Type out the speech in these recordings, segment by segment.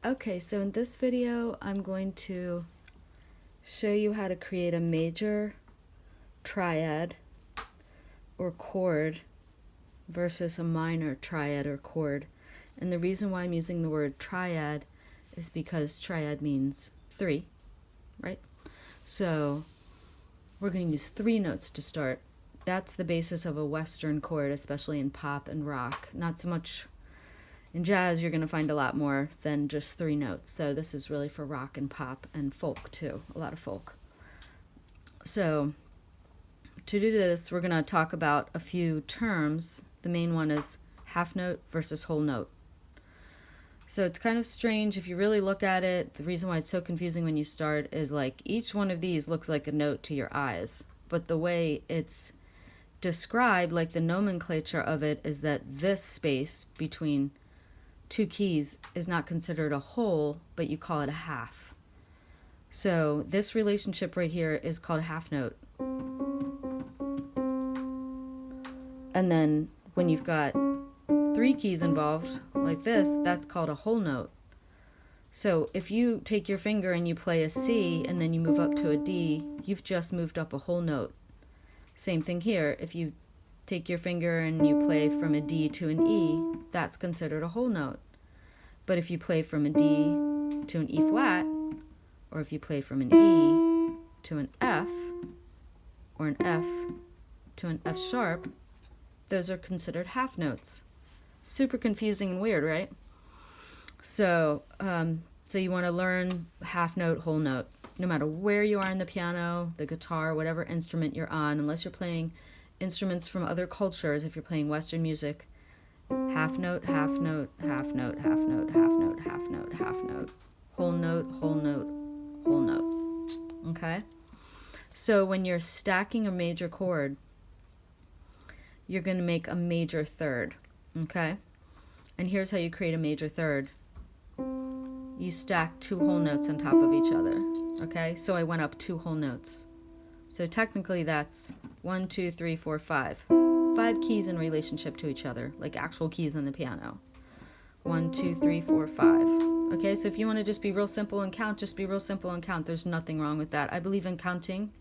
Okay, so in this video, I'm going to show you how to create a major triad or chord versus a minor triad or chord. And the reason why I'm using the word triad is because triad means three, right? So we're going to use three notes to start. That's the basis of a Western chord, especially in pop and rock. Not so much in jazz, you're going to find a lot more than just three notes. So this is really for rock and pop and folk too, a lot of folk. So to do this, we're going to talk about a few terms. The main one is half note versus whole note. So it's kind of strange if you really look at it. The reason why it's so confusing when you start is like each one of these looks like a note to your eyes, but the way it's described, like the nomenclature of it, is that this space between two keys is not considered a whole, but you call it a half. So this relationship right here is called a half note. And then when you've got three keys involved, like this, that's called a whole note. So if you take your finger and you play a C and then you move up to a D, you've just moved up a whole note. Same thing here. If you take your finger and you play from a D to an E, that's considered a whole note. But if you play from a D to an E flat, or if you play from an E to an F, or an F to an F sharp, those are considered half notes. Super confusing and weird, right? So, you want to learn half note, whole note, no matter where you are in the piano, the guitar, whatever instrument you're on, unless you're playing instruments from other cultures. If you're playing Western music, half note, half note, half note, half note, half note, half note, half note, whole note, whole note, whole note. Okay? So when you're stacking a major chord, you're going to make a major third. Okay? And here's how you create a major third. You stack two whole notes on top of each other. Okay? So I went up two whole notes. So technically that's 1, 2, 3, 4, 5. 5 keys in relationship to each other, like actual keys on the piano. 1, 2, 3, 4, 5. Okay, so if you want to just be real simple and count, just be real simple and count. There's nothing wrong with that. I believe in counting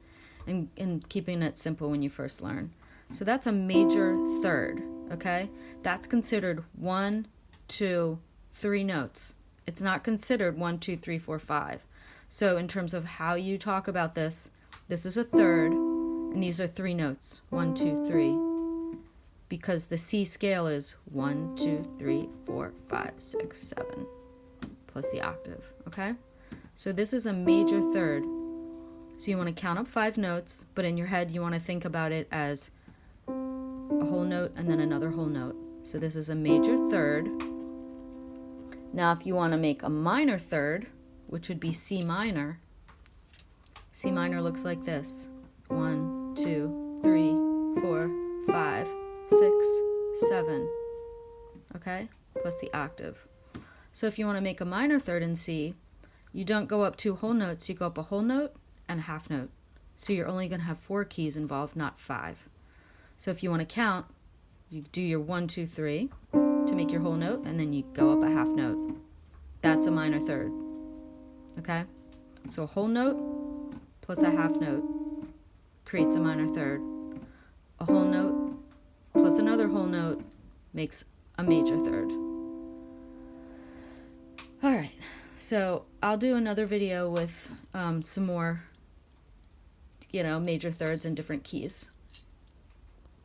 and keeping it simple when you first learn. So that's a major third, okay? That's considered 1, 2, 3 notes. It's not considered 1, 2, 3, 4, 5. So in terms of how you talk about this, this is a third, and these are 3 notes. 1, 2, 3. Because the C scale is 1, 2, 3, 4, 5, 6, 7, plus the octave, okay? So this is a major third. So you want to count up 5 notes, but in your head you want to think about it as a whole note and then another whole note. So this is a major third. Now if you want to make a minor third, which would be C minor looks like this. 1, 2, 3, 4, 5, 6, 7, okay, plus the octave. So if you want to make a minor third in C, you don't go up 2 whole notes, you go up a whole note and a half note. So you're only going to have 4 keys involved, not 5. So if you want to count, you do your 1, 2, 3 to make your whole note, and then you go up a half note. That's a minor third, okay? So a whole note plus a half note creates a minor third. A whole note plus another whole note makes a major third. All right, so I'll do another video with some more, major thirds in different keys.